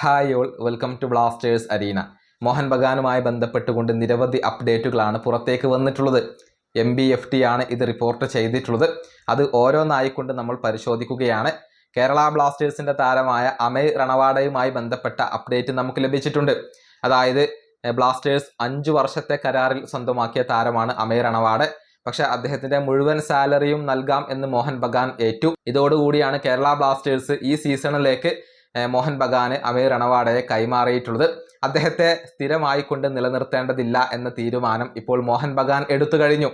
Hi all, welcome to blasters arena. Mohan ബഗാനുമായി ബന്ധപ്പെട്ടുകൊണ്ട് നിരവധി അപ്ഡേറ്റുകളാണ് പുറത്തേക്ക് വന്നിട്ടുള്ളത്. MBFT ആണ് ഇത് റിപ്പോർട്ട് ചെയ്തിട്ടുള്ളത്. അത് ഓരോന്നായിക്കൊണ്ട് നമ്മൾ പരിശോധിക്കുകയാണ്. കേരള ബ്ലാസ്റ്റേഴ്സിന്റെ താരമായ അമേയ് റണവാഡയുമായി ബന്ധപ്പെട്ട അപ്ഡേറ്റ് നമുക്ക് ലഭിച്ചിട്ടുണ്ട്. അതായത് ബ്ലാസ്റ്റേഴ്സ് 5 വർഷത്തെ കരാറിൽ സ്വന്തമാക്കിയ താരമാണ് അമേയ് റണവാഡ. പക്ഷെ അദ്ദേഹത്തിന്റെ മുഴുവൻ സാലറിയും നൽകാം എന്ന് മോഹൻ ബഗാൻ ഏറ്റു. ഇതോടുകൂടിയാണ് കേരള ബ്ലാസ്റ്റേഴ്സ് ഈ സീസണിലേക്ക് മോഹൻ ബഗാന് അമേയ് റണവാഡയെ കൈമാറിയിട്ടുള്ളത്. അദ്ദേഹത്തെ സ്ഥിരമായിക്കൊണ്ട് നിലനിർത്തേണ്ടതില്ല എന്ന തീരുമാനം ഇപ്പോൾ മോഹൻ ബഗാൻ എടുത്തു കഴിഞ്ഞു.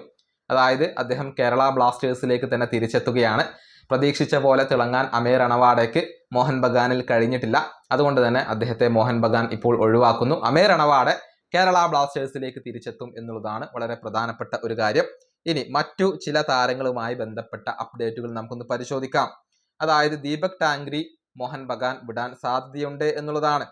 അതായത് അദ്ദേഹം കേരള ബ്ലാസ്റ്റേഴ്സിലേക്ക് തന്നെ തിരിച്ചെത്തുകയാണ്. പ്രതീക്ഷിച്ച പോലെ തിളങ്ങാൻ അമേയ് റണവാഡയ്ക്ക് മോഹൻ ബഗാനിൽ കഴിഞ്ഞിട്ടില്ല. അതുകൊണ്ട് തന്നെ അദ്ദേഹത്തെ മോഹൻ ബഗാൻ ഇപ്പോൾ ഒഴിവാക്കുന്നു. അമേയ് റണവാഡ കേരള ബ്ലാസ്റ്റേഴ്സിലേക്ക് തിരിച്ചെത്തും എന്നുള്ളതാണ് വളരെ പ്രധാനപ്പെട്ട ഒരു കാര്യം. ഇനി മറ്റു ചില താരങ്ങളുമായി ബന്ധപ്പെട്ട അപ്ഡേറ്റുകൾ നമുക്കൊന്ന് പരിശോധിക്കാം. അതായത് ദീപക് ടാങ്ക്രി മോഹൻ ബഗാൻ വിടാൻ സാധ്യതയുണ്ട് എന്നുള്ളതാണ്.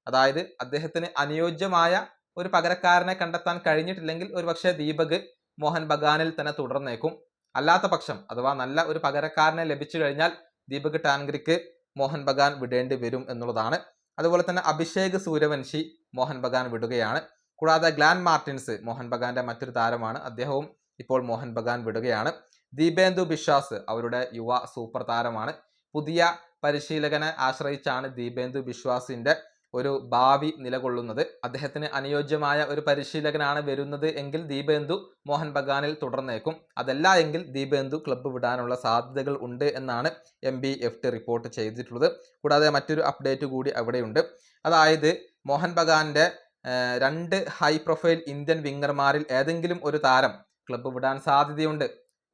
അതായത് അദ്ദേഹത്തിന് അനുയോജ്യമായ ഒരു പകരക്കാരനെ കണ്ടെത്താൻ കഴിഞ്ഞിട്ടില്ലെങ്കിൽ ഒരുപക്ഷെ ദീപക് മോഹൻ ബഗാനിൽ തന്നെ തുടർന്നേക്കും. അല്ലാത്ത പക്ഷം അഥവാ നല്ല ഒരു പകരക്കാരനെ ലഭിച്ചു കഴിഞ്ഞാൽ ദീപക് ടാങ്ക്രിക്ക് മോഹൻ ബഗാൻ വിടേണ്ടി വരും എന്നുള്ളതാണ്. അതുപോലെ തന്നെ അഭിഷേക് സൂര്യവംശി മോഹൻ ബഗാൻ വിടുകയാണ്. കൂടാതെ ഗ്ലാൻ മാർട്ടിൻസ് മോഹൻ ബഗാന്റെ മറ്റൊരു താരമാണ്. അദ്ദേഹവും ഇപ്പോൾ മോഹൻ ബഗാൻ വിടുകയാണ്. ദീപേന്ദു ബിശ്വാസ് അവരുടെ യുവ സൂപ്പർ താരമാണ്. പുതിയ പരിശീലകനെ ആശ്രയിച്ചാണ് ദീപേന്ദു ബിശ്വാസിന്റെ ഒരു ഭാവി നിലകൊള്ളുന്നത്. അദ്ദേഹത്തിന് അനുയോജ്യമായ ഒരു പരിശീലകനാണ് വരുന്നത് എങ്കിൽ ദീപേന്ദു മോഹൻ ബഗാനിൽ തുടർന്നേക്കും. അതല്ല എങ്കിൽ ദീപേന്ദു ക്ലബ്ബ് വിടാനുള്ള സാധ്യതകൾ ഉണ്ട് എന്നാണ് MBFT റിപ്പോർട്ട് ചെയ്തിട്ടുള്ളത്. കൂടാതെ മറ്റൊരു അപ്ഡേറ്റ് കൂടി അവിടെയുണ്ട്. അതായത് മോഹൻ ബഗാന്റെ 2 ഹൈ പ്രൊഫൈൽ ഇന്ത്യൻ വിങ്ങർമാരിൽ ഏതെങ്കിലും ഒരു താരം ക്ലബ്ബ് വിടാൻ സാധ്യതയുണ്ട്.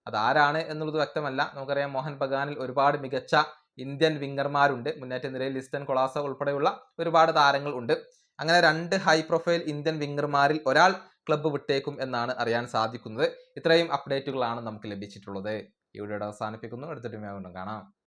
അതാരാണ് എന്നുള്ളത് വ്യക്തമല്ല. നമുക്കറിയാം മോഹൻ ബഗാനിൽ ഒരുപാട് മികച്ച ഇന്ത്യൻ വിങ്ങർമാരുണ്ട്. മുന്നേറ്റ നിരയിൽ ലിസ്റ്റൻ കൊളാസ ഉൾപ്പെടെയുള്ള ഒരുപാട് താരങ്ങൾ ഉണ്ട്. അങ്ങനെ 2 ഹൈ പ്രൊഫൈൽ ഇന്ത്യൻ വിങ്ങർമാരിൽ ഒരാൾ ക്ലബ്ബ് വിട്ടേക്കും എന്നാണ് അറിയാൻ സാധിക്കുന്നത്. ഇത്രയും അപ്ഡേറ്റുകളാണ് നമുക്ക് ലഭിച്ചിട്ടുള്ളത്. ഈ വീഡിയോ അവസാനിപ്പിക്കുന്നു. അടുത്ത ടീം കാണാം.